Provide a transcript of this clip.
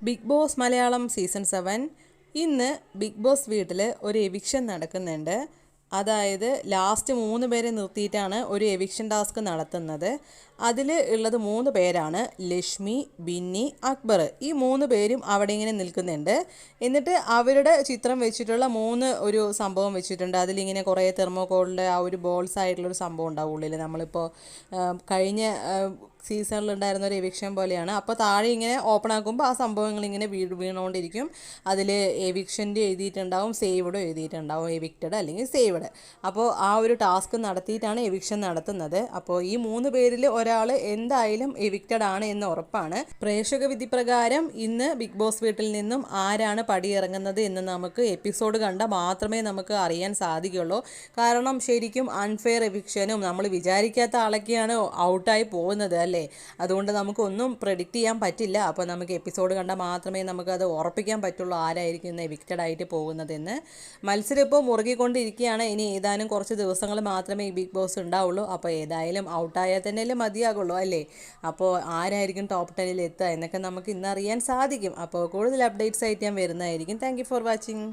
Big boss Malayalam season 7 ഇന്ന് big boss വീട്ടിൽ ഒരു എവിക്ഷൻ നടക്കുന്നുണ്ട്. അതായത് ലാസ്റ്റ് 3 പേരെ നിർത്തിയിട്ടാണ് ഒരു എവിക്ഷൻ ടാസ്ക് നടത്തുന്നത്. അതിൽ ഉള്ളത് 3 പേരാണ്: ലക്ഷ്മി, ബിന്നി, അക്ബർ. ഈ 3 പേരും അവിടെ ഇങ്ങനെ നിൽക്കുന്നുണ്ട്. എന്നിട്ട് അവരുടെ ചിത്രം വെച്ചിട്ടുള്ള ഒരു സംഭവം വെച്ചിട്ടുണ്ട്. അതിലിങ്ങനെ കുറേ തെർമോകോളിൻ്റെ ആ ഒരു ബോൾസ് ആയിട്ടുള്ളൊരു സംഭവം ഉണ്ടാവും ഉള്ളിൽ. നമ്മളിപ്പോൾ കഴിഞ്ഞ സീസണിലുണ്ടായിരുന്ന ഒരു എവിക്ഷൻ പോലെയാണ്. അപ്പോൾ താഴെ ഇങ്ങനെ ഓപ്പൺ ആക്കുമ്പോൾ ആ സംഭവങ്ങൾ ഇങ്ങനെ വീണുകൊണ്ടിരിക്കും. അതിൽ എവിക്ഷൻ്റെ എഴുതിയിട്ടുണ്ടാവും, സേവ്ഡ് എഴുതിയിട്ടുണ്ടാവും, എവിക്റ്റഡ് അല്ലെങ്കിൽ സേവ്ഡ്. അപ്പോൾ ആ ഒരു ടാസ്ക് നടത്തിയിട്ടാണ് എവിക്ഷൻ നടത്തുന്നത്. അപ്പോൾ ഈ 3 പേരിൽ ഒരാൾ എന്തായാലും എവിക്റ്റഡ് ആണ് എന്ന് ഉറപ്പാണ്. പ്രേക്ഷക വിധി പ്രകാരം ഇന്ന് ബിഗ് ബോസ് വീട്ടിൽ നിന്നും ആരാണ് പടിയിറങ്ങുന്നത് എന്ന് നമുക്ക് എപ്പിസോഡ് കണ്ടാൽ മാത്രമേ നമുക്ക് അറിയാൻ സാധിക്കുള്ളൂ. കാരണം ശരിക്കും അൺഫെയർ എവിക്ഷനും നമ്മൾ വിചാരിക്കാത്ത ആളൊക്കെയാണ് ഔട്ടായി പോകുന്നത് അല്ലേ. അതുകൊണ്ട് നമുക്കൊന്നും പ്രെഡിക്റ്റ് ചെയ്യാൻ പറ്റില്ല. അപ്പോൾ നമുക്ക് എപ്പിസോഡ് കണ്ടാൽ മാത്രമേ നമുക്കത് ഉറപ്പിക്കാൻ പറ്റുള്ളൂ ആരായിരിക്കും ഇന്ന് എവിക്റ്റഡ് ആയിട്ട് പോകുന്നതെന്ന്. മത്സരം ഇപ്പോൾ മുറുകിക്കൊണ്ടിരിക്കുകയാണ്. ഇനി ഏതാനും കുറച്ച് ദിവസങ്ങൾ മാത്രമേ ഈ ബിഗ് ബോസ് ഉണ്ടാവുള്ളൂ. അപ്പോൾ ഏതായാലും ഔട്ടായാൽ തന്നെയല്ലേ മതിയാകുള്ളൂ അല്ലേ. അപ്പോൾ ആരായിരിക്കും ടോപ്പ് 10 എത്തുക എന്നൊക്കെ നമുക്ക് ഇന്ന് അറിയാൻ സാധിക്കും. അപ്പോൾ കൂടുതൽ അപ്ഡേറ്റ്സ് ആയിട്ട് ഞാൻ വരുന്നതായിരിക്കും. Thank you for watching.